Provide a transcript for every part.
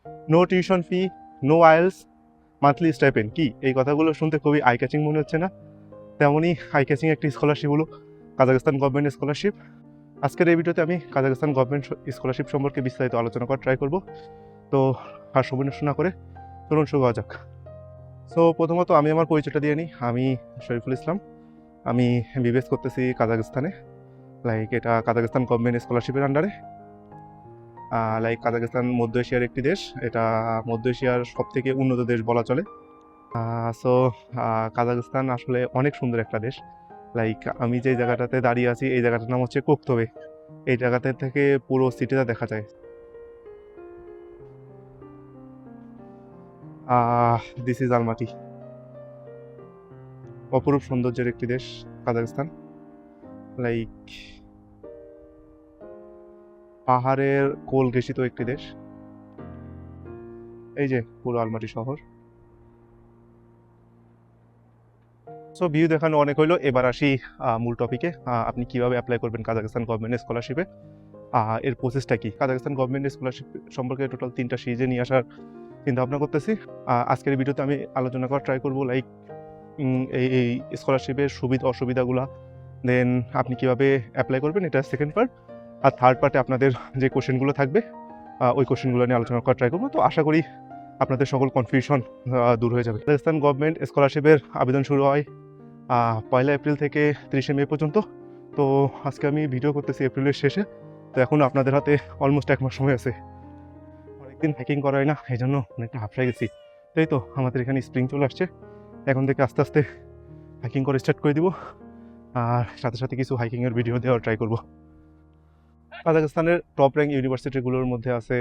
No tuition fee, no IELTS, monthly stipend. কি এই কথাগুলো শুনতে খুবই আই ক্যাচিং মনে হচ্ছে না? তেমনই আই ক্যাচিং একটি স্কলারশিপ হলো কাজাখস্তান গভর্নমেন্ট স্কলারশিপ। আজকের এই ভিডিওতে আমি কাজাখস্তান গভর্নমেন্ট স্কলারশিপ সম্পর্কে বিস্তারিত আলোচনা করার ট্রাই করব। তো আর সময় নষ্ট না করে চলুন শুরু করা যাক। সো প্রথমত আমি আমার পরিচয়টা দিয়ে নিই। আমি শরীফুল ইসলাম। আমি বিবিএস করতেছি কাজাখস্তানে। এটা কাজাখস্তান গভর্নমেন্ট স্কলারশিপের আন্ডারে। কাজাখস্তান মধ্য এশিয়ার একটি দেশ। এটা মধ্য এশিয়ার সবথেকে উন্নত দেশ বলা চলে। সো কাজাখস্তান আসলে অনেক সুন্দর একটা দেশ। আমি যে জায়গাটাতে দাঁড়িয়ে আছি এই জায়গাটার নাম হচ্ছে কোকতবে। এই জায়গাতে থেকে পুরো সিটিটা দেখা যায়। This is আলমাটি। অপরূপ সৌন্দর্যের একটি দেশ কাজাখস্তান। লাইক পাহাড়ের কোল ঘেঁষিত একটি দেশ। এই যে পুরো আলমাটি শহর। সো ভিউ দেখানো অনেক হইলো, এবার আসি মূল টপিকে। আপনি কিভাবে অ্যাপ্লাই করবেন কাজাখস্তান গভর্নমেন্ট স্কলারশিপে, এর প্রসেসটা কি। কাজাখস্তান গভর্নমেন্ট স্কলারশিপ সম্পর্কে টোটাল 3টা সিরিজে নিয়ে আসার চিন্তা ভাবনা করতেছি। আজকের ভিডিওতে আমি আলোচনা করার ট্রাই করবো এই স্কলারশিপের সুবিধা অসুবিধাগুলো, দেন আপনি কিভাবে অ্যাপ্লাই করবেন, এটা সেকেন্ড পার্ট। আর থার্ড পার্টে আপনাদের যে কোশ্চেনগুলো থাকবে ওই কোশ্চেনগুলো নিয়ে আলোচনা করার ট্রাই করবো। তো আশা করি আপনাদের সকল কনফিউশন দূর হয়ে যাবে। কাজাখস্তান গভর্নমেন্ট স্কলারশিপের আবেদন শুরু হয় 1 এপ্রিল থেকে 30 মে পর্যন্ত। তো আজকে আমি ভিডিও করতেছি এপ্রিলের শেষে। তো এখন আপনাদের হাতে অলমোস্ট 1 মাস সময় আছে। অনেকদিন হ্যাকিং করা হয় না, এই জন্য অনেকটা হাঁফড়ে গেছি। তাই তো আমাদের এখানে স্প্রিং চলে আসছে। এখন থেকে আস্তে আস্তে হাইকিং করে স্টার্ট করে দিব, আর সাথে সাথে কিছু হাইকিংয়ের ভিডিও দেওয়ার ট্রাই করব। কাজাখস্তানের টপ র্যাঙ্ক ইউনিভার্সিটিগুলোর মধ্যে আছে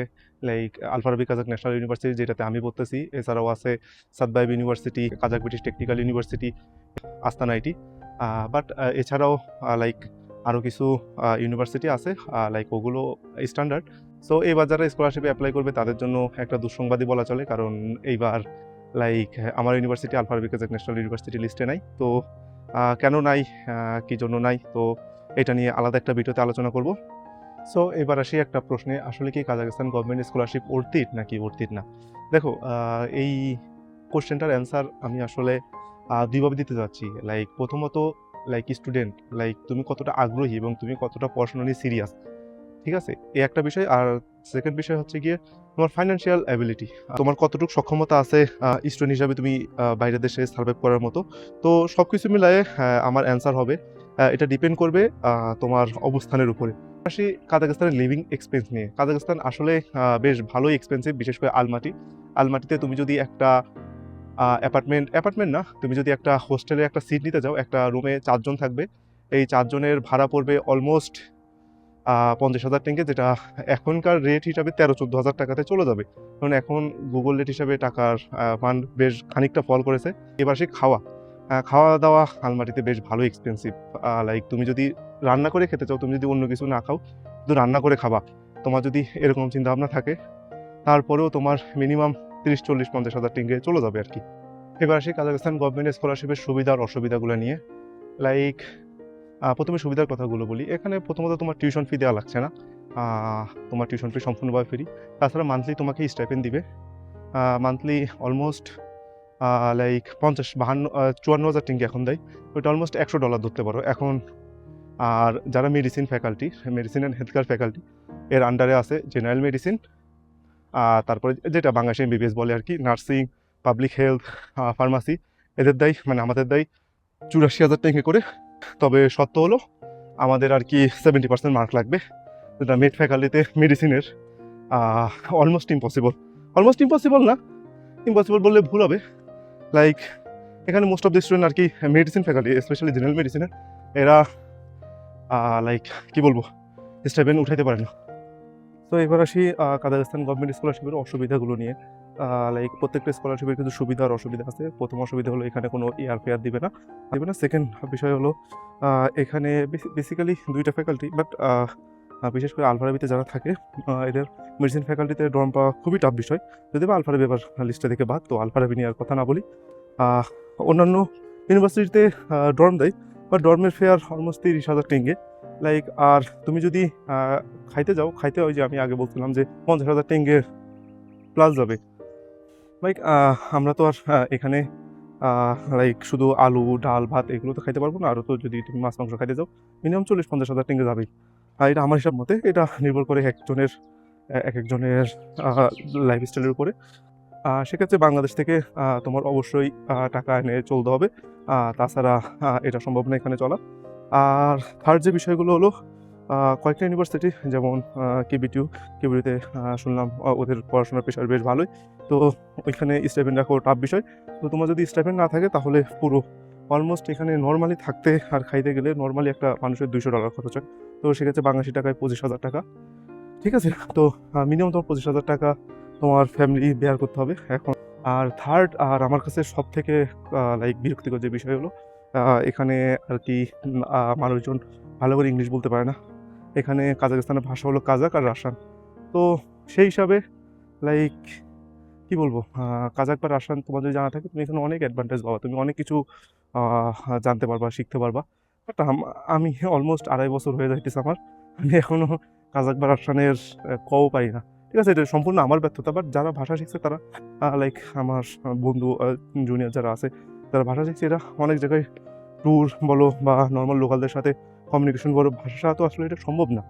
আলফারাবি কাজাক ন্যাশনাল ইউনিভার্সিটি, যেটাতে আমি পড়তেছি। এছাড়াও আছে Satbayev university, Kazakh British technical university, Astana IT. But এছাড়াও আরও কিছু ইউনিভার্সিটি আছে, ওগুলো স্ট্যান্ডার্ড। সো এবার যারা স্কলারশিপে অ্যাপ্লাই করবে তাদের জন্য একটা দুঃসংবাদই বলা চলে, কারণ এইবার আমার ইউনিভার্সিটি আলফারাবি কাজাক ন্যাশনাল ইউনিভার্সিটি লিস্টে নাই। তো কেন নাই, কী জন্য নাই, তো এটা নিয়ে আলাদা একটা ভিডিওতে আলোচনা করব। সো এবার আসি একটা প্রশ্নে, আসলে কি কাজাখস্তান গভর্নমেন্ট স্কলারশিপ অর্থিত নাকি অর্থিত না। দেখো, এই কোশ্চেনটার অ্যান্সার আমি আসলে দুইভাবে দিতে যাচ্ছি। প্রথমত স্টুডেন্ট, তুমি কতটা আগ্রহী এবং তুমি কতটা পড়াশোনা নিয়ে সিরিয়াস, ঠিক আছে, এই একটা বিষয়। আর সেকেন্ড বিষয় হচ্ছে গিয়ে তোমার ফাইন্যান্সিয়াল অ্যাবিলিটি, তোমার কতটুকু সক্ষমতা আছে স্টুডেন্ট হিসাবে তুমি বাইরের দেশে সার্ভাইভ করার মতো। তো সব কিছু মিলায়ে আমার অ্যান্সার হবে এটা ডিপেন্ড করবে তোমার অবস্থানের উপরে। আসি কাজাখস্তানের লিভিং এক্সপেন্স নিয়ে। কাজাখস্তান আসলে বেশ ভালোই এক্সপেন্সিভ, বিশেষ করে আলমাটিতে তুমি যদি একটা অ্যাপার্টমেন্ট না, তুমি যদি একটা হোস্টেলে একটা সিট নিতে যাও, একটা রুমে 4 জন থাকবে, এই 4 জনের ভাড়া পড়বে অলমোস্ট 50,000 টেঙ্গে, যেটা এখনকার রেট হিসাবে 13-14 হাজার টাকাতে চলে যাবে। কারণ এখন গুগল রেট হিসাবে টাকার মান বেশ খানিকটা ফল করেছে। এবার সে খাওয়া দাওয়া আলমাটিতে বেশ ভালো এক্সপেন্সিভ। তুমি যদি রান্না করে খেতে চাও, তুমি যদি অন্য কিছু না খাও, শুধু রান্না করে খাবা, তোমার যদি এরকম চিন্তাভাবনা থাকে, তারপরেও তোমার মিনিমাম 30-40-50 হাজার টেঙ্গে চলে যাবে আর কি। এবার আসি কাজাখস্তান গভর্নমেন্ট স্কলারশিপের সুবিধা আর অসুবিধাগুলো নিয়ে। লাইক প্রথমে সুবিধার কথাগুলো বলি। এখানে প্রথমত তোমার টিউশন ফি দেওয়া লাগছে না, তোমার টিউশন ফি সম্পূর্ণভাবে ফ্রি। তাছাড়া মান্থলি তোমাকে স্টাইপেন্ড দিবে, মান্থলি অলমোস্ট 54,000 টেঙ্গি এখন দেয়। ওইটা অলমোস্ট $100 ধরতে পারো এখন। আর যারা medicine and health care faculty এর আন্ডারে আছে জেনারেল মেডিসিন, তারপরে যেটা বাংলাদেশে এমবিবিএস বলে আর কি, নার্সিং, পাবলিক হেলথ, ফার্মাসি, এদের দেয়, মানে আমাদের দেয় 84,000 টেঙ্গে করে। তবে সত্য হলো আমাদের আর কি 70% মার্ক লাগবে, যেটা মেড ফ্যাকাল্টিতে মেডিসিনের অলমোস্ট ইম্পসিবল না, ইম্পসিবল বললে ভুল হবে। এখানে মোস্ট অফ দ্য স্টুডেন্ট আর কি মেডিসিন ফ্যাকাল্টি, স্পেশালি জেনারেল মেডিসিনের, এরা কি বলবো, স্টাইপেন্ড উঠাইতে পারে না। তো এবার আসি কাজাখস্তান গভর্নমেন্ট স্কলারশিপের অসুবিধাগুলো নিয়ে। প্রত্যেকটা স্কলারশিপের কিছু সুবিধা আর অসুবিধা আছে। প্রথম অসুবিধা হলো এখানে কোনো এয়ার দিবে না। সেকেন্ড বিষয় হলো এখানে বেসিক্যালি 2টা ফ্যাকাল্টি, বাট বিশেষ করে আলফারাবিতে যারা থাকে এদের মেডিসিন ফ্যাকাল্টিতে ডর্ম পাওয়া খুবই টাফ বিষয়। যদি বা আলফারাবি এবার লিস্টে থেকে বাদ, তো আলফারাবি নিয়ে আর কথা না বলি। অন্যান্য ইউনিভার্সিটিতে ডর্ম দেয়, বাট ডর্মের ফেয়ার অলমোস্ট 30,000 টেঙ্গে। আর তুমি যদি খাইতে ওই যে আমি আগে বলছিলাম যে 50,000 টেঙ্গের প্লাস যাবে। লাইক আমরা তো আর এখানে লাইক শুধু আলু ডাল ভাত এগুলো তো খাইতে পারবো না, আরও তো যদি তুমি মাছ মাংস খাইতে যাও মিনিমাম 40-50 হাজার টাকা যাবেই। এটা আমার হিসাব মতে, এটা নির্ভর করে এক একজনের লাইফস্টাইলের উপরে। সেক্ষেত্রে বাংলাদেশ থেকে তোমার অবশ্যই টাকা এনে চলতে হবে, তাছাড়া এটা সম্ভব না এখানে চলা। আর থার্ড যে বিষয়গুলো হলো, কয়েকটা ইউনিভার্সিটি যেমন কেবিটিতে শুনলাম ওদের পড়াশোনার পেশার বেশ ভালোই, তো ওইখানে স্টাইপেন্ড রাখা টাফ বিষয়। তো তোমার যদি স্টাইপেন্ড না থাকে তাহলে পুরো অলমোস্ট এখানে নর্মালি থাকতে আর খাইতে গেলে নর্মালি একটা মানুষের $200 খরচ হয়। তো সেক্ষেত্রে বাংলাদেশি টাকায় 25,000 টাকা, ঠিক আছে। তো মিনিমাম তোমার 25,000 টাকা তোমার ফ্যামিলি বেয়ার করতে হবে এখন। আর থার্ড, আর আমার কাছে সব থেকে লাইক বিরক্তিকর যে বিষয় হলো, এখানে আর কি মানুষজন ভালো করে ইংলিশ বলতে পারে না। এখানে কাজাখস্তানের ভাষা হলো কাজাক আর রাশিয়ান। তো সেই হিসাবে লাইক কি বলবো, কাজাক বা রাশিয়ান তোমার যদি জানা থাকে তুমি এখানে অনেক অ্যাডভান্টেজ পাবা, তুমি অনেক কিছু জানতে পারবা, শিখতে পারবা। বাট আমি অলমোস্ট 2.5 বছর হয়ে যাইতেছে আমার, আমি এখনো কাজাক বা রাশিয়ানের কও পারি না। ঠিক আছে, এটা সম্পূর্ণ আমার ব্যর্থতা, বাট যারা ভাষা শিখছে তারা লাইক আমার বন্ধু জুনিয়র যারা আছে যারা ভাষা শিখছে, এরা অনেক জায়গায় ট্যুর বলো বা নর্মাল লোকালদের সাথে কমিউনিকেশন বলো, ভাষা তো আসলে এটা সম্ভব না।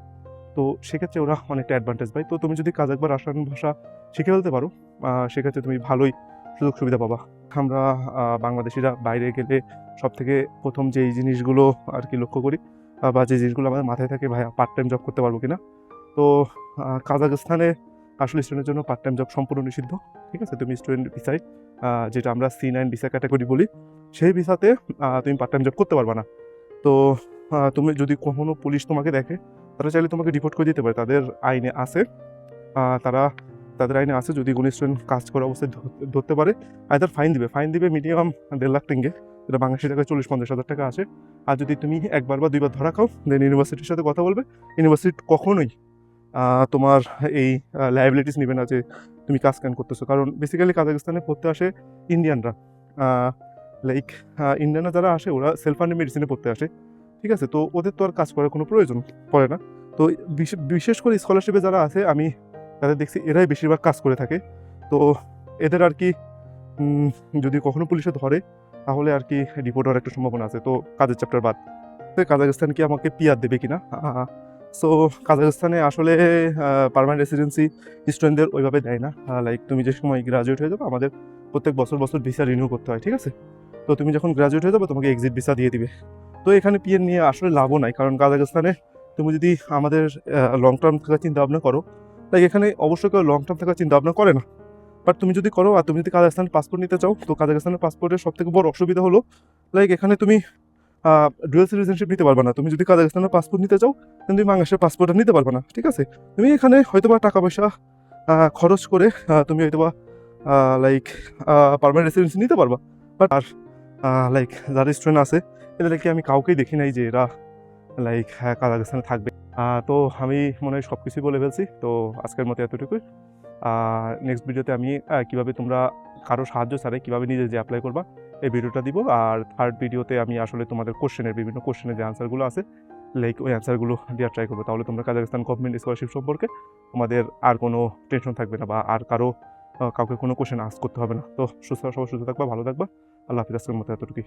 তো সেক্ষেত্রে ওরা অনেকটা অ্যাডভান্টেজ পায়। তো তুমি যদি কাজাক বা রাশিয়ান ভাষা শিখে ফেলতে পারো, সেক্ষেত্রে তুমি ভালোই সুযোগ সুবিধা পাবা। আমরা বাংলাদেশিরা বাইরে গেলে সবথেকে প্রথম যেই জিনিসগুলো আর কি লক্ষ্য করি, বা যে জিনিসগুলো আমাদের মাথায় থাকে, ভাইয়া পার্ট টাইম জব করতে পারবো কিনা। তো কাজাখস্তানে আসলে স্টুডেন্টের জন্য পার্ট টাইম জব সম্পূর্ণ নিষিদ্ধ। ঠিক আছে, তুমি স্টুডেন্ট ভিসায়, যেটা আমরা C9 ভিসা ক্যাটাগরি বলি, সেই ভিসাতে তুমি পার্ট টাইম জব করতে পারবা না। তো তুমি যদি কখনো পুলিশ তোমাকে দেখে, তারা চাইলে তোমাকে ডিপোর্ট করে দিতে পারে, তাদের আইনে আছে। তাদের আইনে আছে, যদি কোনো স্টুডেন্ট কাজ করা অবস্থায় ধরতে পারে, আইদার ফাইন দিবে মিনিমাম 1.5 লাখ টেঙ্গে, যেটা বাংলাদেশি টাকায় 40-50 হাজার টাকা আসে। আর যদি তুমি একবার বা দুইবার ধরা খাও, দেন ইউনিভার্সিটির সাথে কথা বলবে, ইউনিভার্সিটি কখনোই তোমার এই লায়াবিলিটিস নেবে না যে তুমি কাজ কেন করতেছো। কারণ বেসিক্যালি কাজাখস্তানে পড়তে আসে ইন্ডিয়ানরা, লাইক ইন্ডিয়ানরা যারা আসে ওরা সেলফ ফান্ডেড মেডিসিনে পড়তে আসে। ঠিক আছে, তো ওদের তো আর কাজ করার কোনো প্রয়োজন পড়ে না। তো বিশেষ করে স্কলারশিপে যারা আছে আমি তাদের দেখছি এরাই বেশিরভাগ কাজ করে থাকে। তো এদের আর কি যদি কখনো পুলিশে ধরে তাহলে আর কি ডিপোর্ট হওয়ার একটা সম্ভাবনা আছে। তো কাজের চ্যাপ্টার বাদ, কাজাখস্তান কি আমাকে পিআর দেবে কিনা। সো কাজাখস্তানে আসলে পার্মানেন্ট রেসিডেন্সি স্টুডেন্টদের ওইভাবে দেয় না। লাইক তুমি যে সময় গ্রাজুয়েট হয়ে যাবে, আমাদের প্রত্যেক বছর ভিসা রিনিউ করতে হয়। ঠিক আছে, তো তুমি যখন গ্রাজুয়েট হয়ে যাবে তোমাকে এক্সিট ভিসা দিয়ে দিবে। তো এখানে পিএর নিয়ে আসলে লাভও নাই, কারণ কাজাখস্তানে তুমি যদি আমাদের লং টার্ম থাকার চিন্তা ভাবনা করো, তাই এখানে অবশ্যই কেউ লং টার্ম থাকার চিন্তা ভাবনা করে না। বাট তুমি যদি করো আর তুমি যদি কাজাখস্তানের পাসপোর্ট নিতে চাও, তো কাজাখস্তানের পাসপোর্টের সব থেকে বড় অসুবিধা হলো, লাইক এখানে তুমি ডুয়াল সিটিজেনশিপ নিতে পারবে না। তুমি যদি কাজাখস্তানের পাসপোর্ট নিতে চাও, কিন্তু তুমি বাংলাদেশের পাসপোর্টটা নিতে পারবে না। ঠিক আছে, তুমি এখানে হয়তোবা টাকা পয়সা খরচ করে তুমি হয়তোবা লাইক পার্মানেন্ট রেসিডেন্সি নিতে পারবা। বাট আর লাইক যারা স্টুডেন্ট আছে এদেরকে আমি কাউকেই দেখি নাই যে এরা লাইক কাজাখস্তানে থাকবে। তো আমি মনে হয় সব কিছুই বলে ফেলছি। তো আজকের মতো এতটুকুই। নেক্সট ভিডিওতে আমি কীভাবে তোমরা কারো সাহায্য ছাড়াই কীভাবে নিজে যে অ্যাপ্লাই করবা এই ভিডিওটা দিব। আর থার্ড ভিডিওতে আমি আসলে তোমাদের বিভিন্ন কোশ্চেনের যে আনসারগুলো আছে, লাইক ওই অ্যান্সারগুলো দেওয়ার ট্রাই করবো। তাহলে তোমরা কাজাখস্তান গভর্নমেন্ট স্কলারশিপ সম্পর্কে তোমাদের আর কোনো টেনশন থাকবে না, বা আর কাউকে কোনো কোশ্চেন আস্ক করতে হবে না। তো সবাই সুস্থ থাকবা, ভালো থাকবা। আল্লাহ হাফিজ। আজকের মতো এতটুকুই।